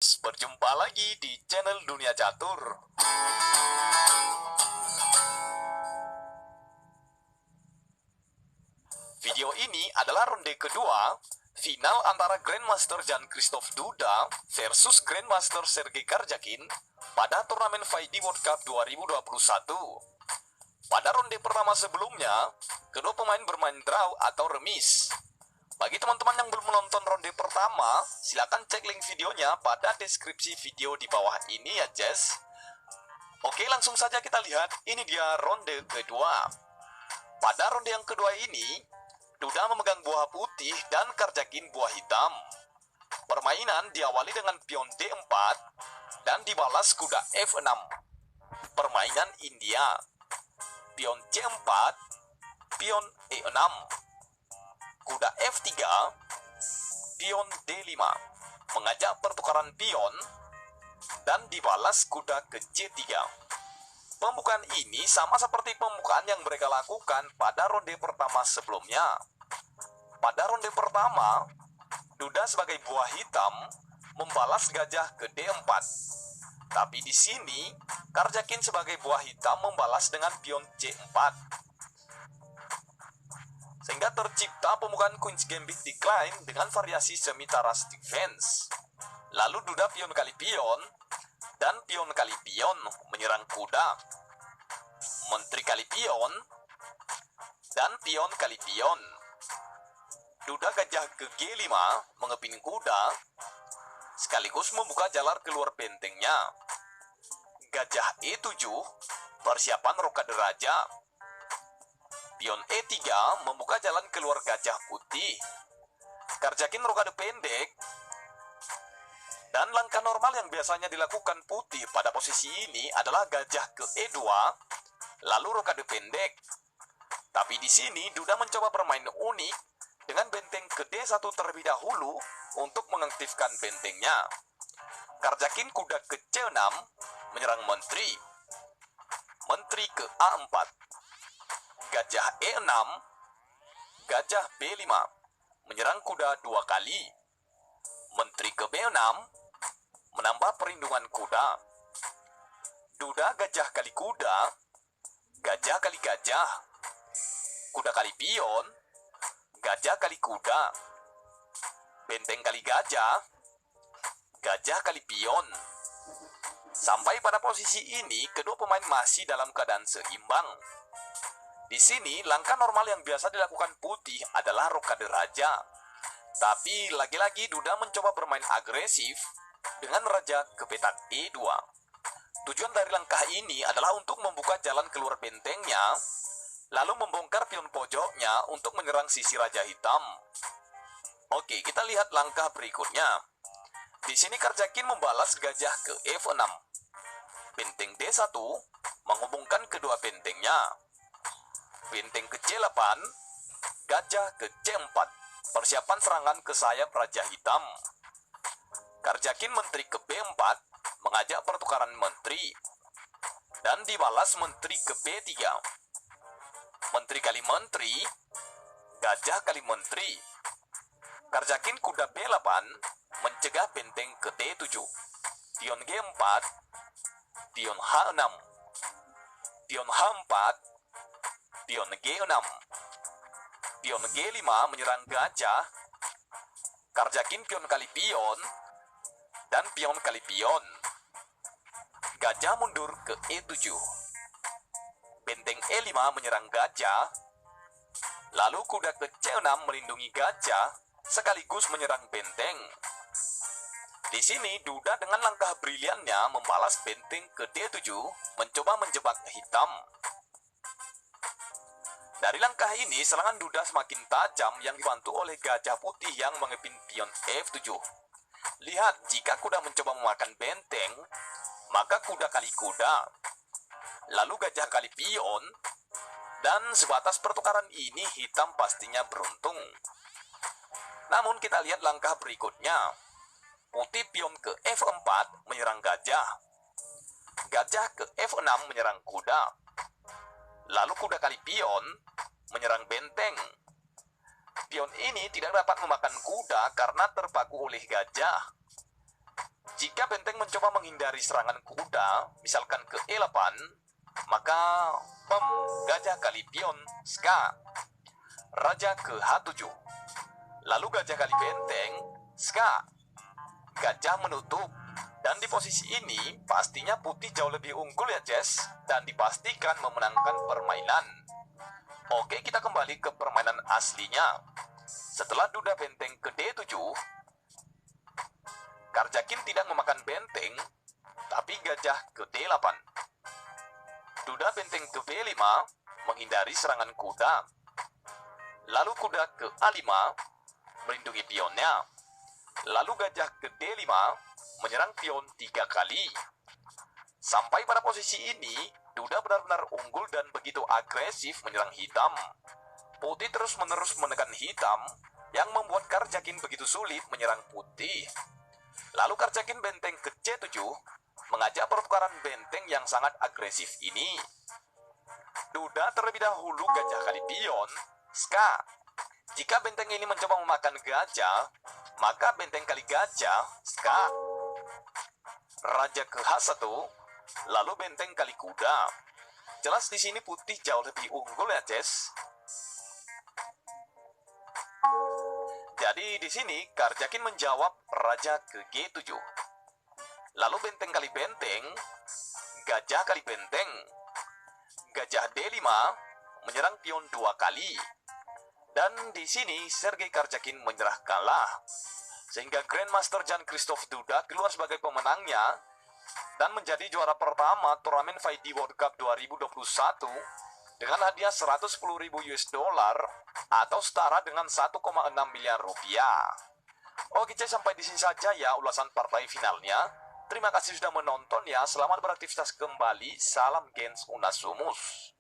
Berjumpa lagi di channel Dunia Catur. Video ini adalah ronde kedua final antara Grandmaster Jan-Christoph Duda versus Grandmaster Sergei Karjakin pada turnamen FIDE World Cup 2021. Pada ronde pertama sebelumnya, kedua pemain bermain draw atau remis. Bagi teman-teman yang belum menonton ronde pertama, silakan cek link videonya pada deskripsi video di bawah ini ya, Jess. Oke, langsung saja kita lihat. Ini dia ronde kedua. Pada ronde yang kedua ini, Duda memegang buah putih dan Karjakin buah hitam. Permainan diawali dengan pion D4 dan dibalas kuda F6. Permainan India. Pion C4, pion E6. Kuda F3, pion D5, mengajak pertukaran pion, dan dibalas kuda ke C3. Pembukaan ini sama seperti pembukaan yang mereka lakukan pada ronde pertama sebelumnya. Pada ronde pertama, Duda sebagai buah hitam membalas gajah ke D4. Tapi di sini, Karjakin sebagai buah hitam membalas dengan pion C4. Sehingga tercipta pembukaan Queen's Gambit Decline dengan variasi semi-taras defense. Lalu Duda pion kali pion, dan pion kali pion menyerang kuda. Menteri kali pion, dan pion kali pion. Duda gajah ke G5 mengepin kuda, sekaligus membuka jalan keluar bentengnya. Gajah E7, persiapan rokade raja. Pion E3 membuka jalan keluar gajah putih. Karjakin rokade pendek. Dan langkah normal yang biasanya dilakukan putih pada posisi ini adalah gajah ke E2, lalu rokade pendek. Tapi di sini Duda mencoba bermain unik dengan benteng ke D1 terlebih dahulu untuk mengaktifkan bentengnya. Karjakin kuda ke C6 menyerang menteri. Menteri ke A4. Gajah E6, gajah B5, menyerang kuda 2 kali. Menteri ke B6, menambah perlindungan kuda. Duda gajah kali kuda, gajah kali gajah. Kuda kali pion, gajah kali kuda. Benteng kali gajah, gajah kali pion. Sampai pada posisi ini, kedua pemain masih dalam keadaan seimbang. Di sini, langkah normal yang biasa dilakukan putih adalah rokade raja. Tapi lagi-lagi Duda mencoba bermain agresif dengan raja ke petak E2. Tujuan dari langkah ini adalah untuk membuka jalan keluar bentengnya, lalu membongkar pion pojoknya untuk menyerang sisi raja hitam. Oke, kita lihat langkah berikutnya. Di sini Karjakin membalas gajah ke F6. Benteng D1 menghubungkan kedua bentengnya. Benteng ke C8, gajah ke C4, persiapan serangan ke sayap raja hitam. Karjakin menteri ke B4, mengajak pertukaran menteri, dan dibalas menteri ke B3. Menteri kali menteri, gajah kali menteri. Karjakin kuda B8, mencegah benteng ke D7. Pion G4, pion H6, pion H4, pion G6. Pion G5 menyerang gajah. Karjakin pion kali pion, dan pion kali pion. Gajah mundur ke E7. Benteng E5 menyerang gajah. Lalu kuda ke C6 melindungi gajah, sekaligus menyerang benteng. Di sini Duda dengan langkah briliannya membalas benteng ke D7, mencoba menjebak hitam. Dari langkah ini, serangan Duda semakin tajam yang dibantu oleh gajah putih yang mengepin pion F7. Lihat, jika kuda mencoba memakan benteng, maka kuda kali kuda, lalu gajah kali pion, dan sebatas pertukaran ini hitam pastinya beruntung. Namun kita lihat langkah berikutnya. Putih pion ke F4 menyerang gajah. Gajah ke F6 menyerang kuda. Lalu kuda kali pion menyerang benteng. Pion ini tidak dapat memakan kuda karena terpaku oleh gajah. Jika benteng mencoba menghindari serangan kuda, misalkan ke E8, maka gajah kali pion, ska. Raja ke H7. Lalu gajah kali benteng, ska. Gajah menutup. Dan di posisi ini, pastinya putih jauh lebih unggul ya, Jess. Dan dipastikan memenangkan permainan. Oke, kita kembali ke permainan aslinya. Setelah duda benteng ke D7, Karjakin tidak memakan benteng, tapi gajah ke D8. Duda benteng ke B5, menghindari serangan kuda. Lalu kuda ke A5, melindungi pionnya. Lalu gajah ke D5, menyerang pion 3 kali. Sampai pada posisi ini, Duda benar-benar unggul dan begitu agresif menyerang hitam. Putih terus-menerus menekan hitam, yang membuat Karjakin begitu sulit menyerang putih. Lalu Karjakin benteng ke C7, mengajak pertukaran benteng yang sangat agresif ini. Duda terlebih dahulu gajah kali pion, ska. Jika benteng ini mencoba memakan gajah, maka benteng kali gajah, ska. Raja ke H1, lalu benteng kali kuda. Jelas di sini putih jauh lebih unggul ya, Jess. Jadi di sini Karjakin menjawab raja ke G7. Lalu benteng kali benteng, gajah kali benteng. Gajah D5 menyerang pion 2 kali. Dan di sini Sergei Karjakin menyerah kalah. Sehingga Grandmaster Jan Christoph Duda keluar sebagai pemenangnya dan menjadi juara pertama turnamen FIDE World Cup 2021 dengan hadiah 110.000 US dollar atau setara dengan 1,6 miliar rupiah. Oke, sampai di sini saja ya ulasan partai finalnya. Terima kasih sudah menonton ya. Selamat beraktivitas kembali. Salam Gens Unasumus.